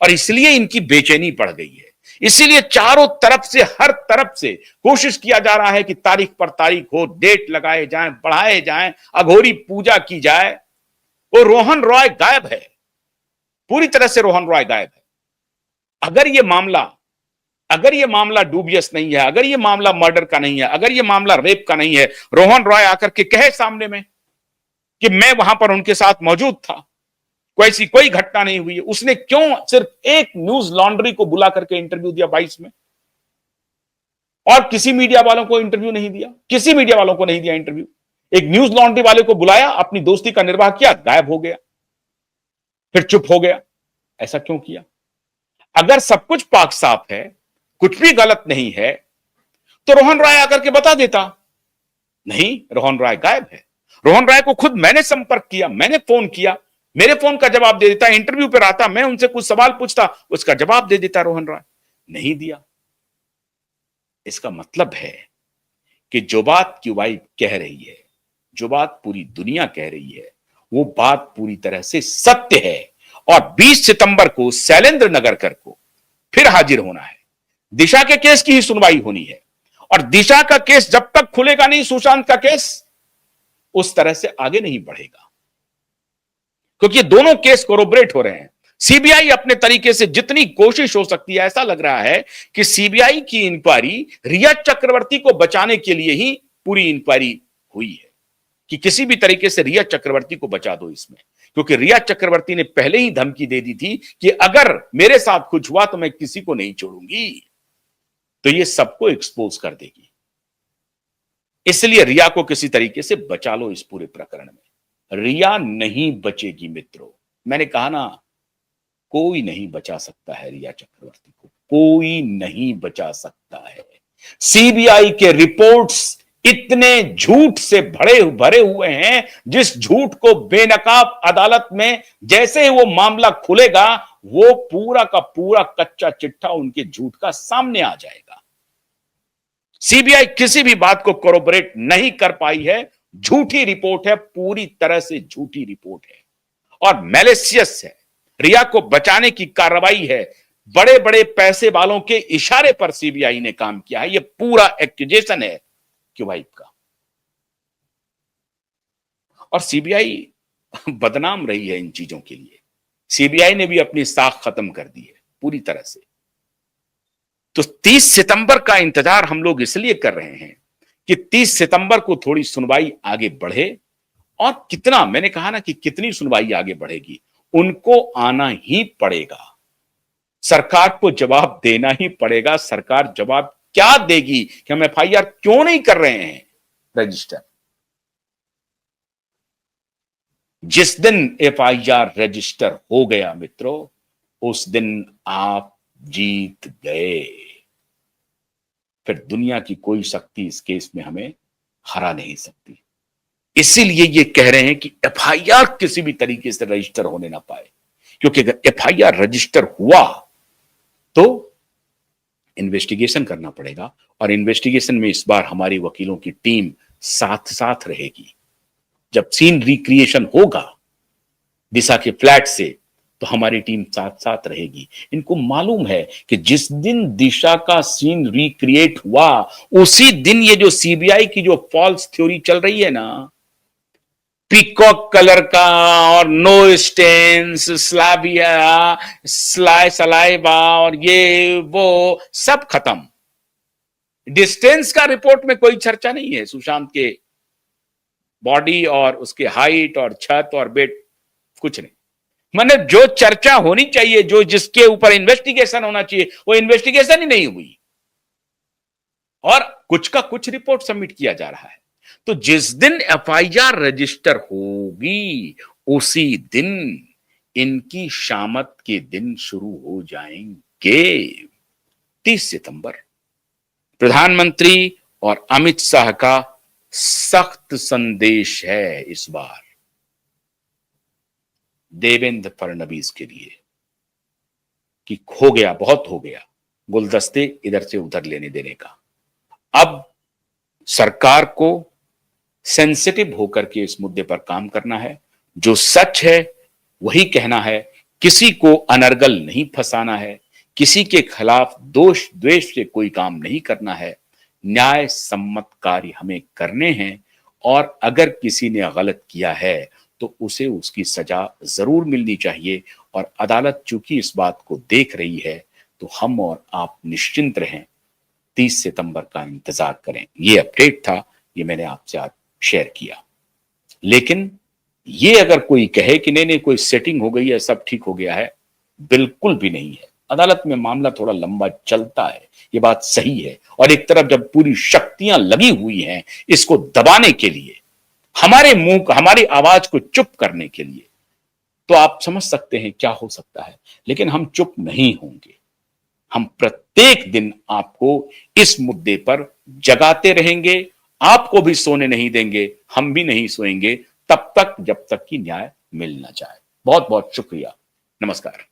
और इसलिए इनकी बेचैनी बढ़ गई है। इसीलिए चारों तरफ से, हर तरफ से कोशिश किया जा रहा है कि तारीख पर तारीख हो, डेट लगाए जाएं, बढ़ाए जाएं, अघोरी पूजा की जाए। वो रोहन रॉय गायब है, पूरी तरह से रोहन रॉय गायब है। अगर ये मामला डूबियस नहीं है, अगर ये मामला मर्डर का नहीं है, अगर ये मामला रेप का नहीं है, रोहन रॉय आकर के कहे सामने में कि मैं वहां पर उनके साथ मौजूद था, ऐसी कोई घटना नहीं हुई है। उसने क्यों सिर्फ एक न्यूज लॉन्ड्री को बुला करके इंटरव्यू दिया 22 में, और किसी मीडिया वालों को इंटरव्यू नहीं दिया? किसी मीडिया वालों को नहीं दिया इंटरव्यू। एक न्यूज लॉन्ड्री वाले को बुलाया, अपनी दोस्ती का निर्वाह किया, गायब हो गया, फिर चुप हो गया। ऐसा क्यों किया? अगर सब कुछ पाक साफ है, कुछ भी गलत नहीं है, तो रोहन रॉय आकर के बता देता। नहीं, रोहन रॉय गायब है। रोहन रॉय को खुद मैंने संपर्क किया, मैंने फोन किया, मेरे फोन का जवाब दे देता, इंटरव्यू पर आता, मैं उनसे कुछ सवाल पूछता, उसका जवाब दे देता रोहन रॉय। नहीं दिया। इसका मतलब है कि जो बात की वाइफ कह रही है, जो बात पूरी दुनिया कह रही है, वो बात पूरी तरह से सत्य है। और 20 सितंबर को शैलेंद्र नगरकर को फिर हाजिर होना है। दिशा के केस की ही सुनवाई होनी है, और दिशा का केस जब तक खुलेगा नहीं, सुशांत का केस उस तरह से आगे नहीं बढ़ेगा, क्योंकि दोनों केस कोरोबरेट हो रहे हैं। सीबीआई अपने तरीके से जितनी कोशिश हो सकती है, ऐसा लग रहा है कि सीबीआई की इंक्वायरी रिया चक्रवर्ती को बचाने के लिए ही पूरी इंक्वायरी हुई है, कि किसी भी तरीके से रिया चक्रवर्ती को बचा दो इसमें, क्योंकि रिया चक्रवर्ती ने पहले ही धमकी दे दी थी कि अगर मेरे साथ कुछ हुआ तो मैं किसी को नहीं छोड़ूंगी, तो ये सबको एक्सपोज कर देगी। इसलिए रिया को किसी तरीके से बचा लो इस पूरे प्रकरण में। रिया नहीं बचेगी मित्रों, मैंने कहा ना, कोई नहीं बचा सकता है रिया चक्रवर्ती को, कोई नहीं बचा सकता है। सीबीआई के रिपोर्ट्स इतने झूठ से भरे हुए हैं, जिस झूठ को बेनकाब अदालत में जैसे ही वो मामला खुलेगा, वो पूरा का पूरा कच्चा चिट्ठा उनके झूठ का सामने आ जाएगा। सीबीआई किसी भी बात को कोरोबरेट नहीं कर पाई है, झूठी रिपोर्ट है, पूरी तरह से झूठी रिपोर्ट है और मैलिशियस है। रिया को बचाने की कार्रवाई है, बड़े बड़े पैसे वालों के इशारे पर सीबीआई ने काम किया है। यह पूरा एक्यूजेशन है क्यूबाइब का, और सीबीआई बदनाम रही है इन चीजों के लिए। सीबीआई ने भी अपनी साख खत्म कर दी है पूरी तरह से। तो 30 सितंबर का इंतजार हम लोग इसलिए कर रहे हैं कि 30 सितंबर को थोड़ी सुनवाई आगे बढ़े, और कितना, मैंने कहा ना कि कितनी सुनवाई आगे बढ़ेगी, उनको आना ही पड़ेगा। सरकार को जवाब देना ही पड़ेगा। सरकार जवाब क्या देगी कि हम एफआईआर क्यों नहीं कर रहे हैं रजिस्टर? जिस दिन एफआईआर रजिस्टर हो गया मित्रों, उस दिन आप जीत गए। फिर दुनिया की कोई शक्ति इस केस में हमें हरा नहीं सकती। इसीलिए ये कह रहे हैं कि एफआईआर किसी भी तरीके से रजिस्टर होने ना पाए, क्योंकि अगर एफआईआर रजिस्टर हुआ तो इन्वेस्टिगेशन करना पड़ेगा, और इन्वेस्टिगेशन में इस बार हमारी वकीलों की टीम साथ साथ रहेगी। जब सीन रिक्रिएशन होगा दिशा के फ्लैट से, तो हमारी टीम साथ साथ रहेगी। इनको मालूम है कि जिस दिन दिशा का सीन रिक्रिएट हुआ, उसी दिन ये जो सीबीआई की जो फॉल्स थ्योरी चल रही है ना, पीकॉक कलर का और नो स्टेन्स, स्लाबिया, सलाइवा और ये वो सब खत्म। डिस्टेंस का रिपोर्ट में कोई चर्चा नहीं है। सुशांत के बॉडी और उसके हाइट और छत और बेड, कुछ नहीं। माने जो चर्चा होनी चाहिए, जो जिसके ऊपर इन्वेस्टिगेशन होना चाहिए, वो इन्वेस्टिगेशन ही नहीं हुई, और कुछ का कुछ रिपोर्ट सबमिट किया जा रहा है। तो जिस दिन एफआईआर रजिस्टर होगी, उसी दिन इनकी शामत के दिन शुरू हो जाएंगे। 30 सितंबर प्रधानमंत्री और अमित शाह का सख्त संदेश है इस बार देवेंद्र फडणवीस के लिए कि हो गया, बहुत हो गया गुलदस्ते इधर से उधर लेने देने का। अब सरकार को सेंसिटिव होकर के इस मुद्दे पर काम करना है। जो सच है वही कहना है, किसी को अनर्गल नहीं फंसाना है, किसी के खिलाफ दोष द्वेष से कोई काम नहीं करना है। न्याय सम्मत कार्य हमें करने हैं और अगर किसी ने गलत किया है तो उसे उसकी सजा जरूर मिलनी चाहिए। और अदालत चूंकि इस बात को देख रही है तो हम और आप निश्चिंत रहें, 30 सितंबर का इंतजार करें। ये अपडेट था, ये मैंने आपसे आज शेयर किया। लेकिन ये अगर कोई कहे कि नहीं नहीं कोई सेटिंग हो गई है, सब ठीक हो गया है, बिल्कुल भी नहीं है। अदालत में मामला थोड़ा लंबा चलता है, ये बात सही है। और एक तरफ जब पूरी शक्तियां लगी हुई हैं इसको दबाने के लिए, हमारे मुंह हमारी आवाज को चुप करने के लिए, तो आप समझ सकते हैं क्या हो सकता है। लेकिन हम चुप नहीं होंगे, हम प्रत्येक दिन आपको इस मुद्दे पर जगाते रहेंगे, आपको भी सोने नहीं देंगे, हम भी नहीं सोएंगे तब तक जब तक कि न्याय मिल ना जाए। बहुत बहुत शुक्रिया। नमस्कार।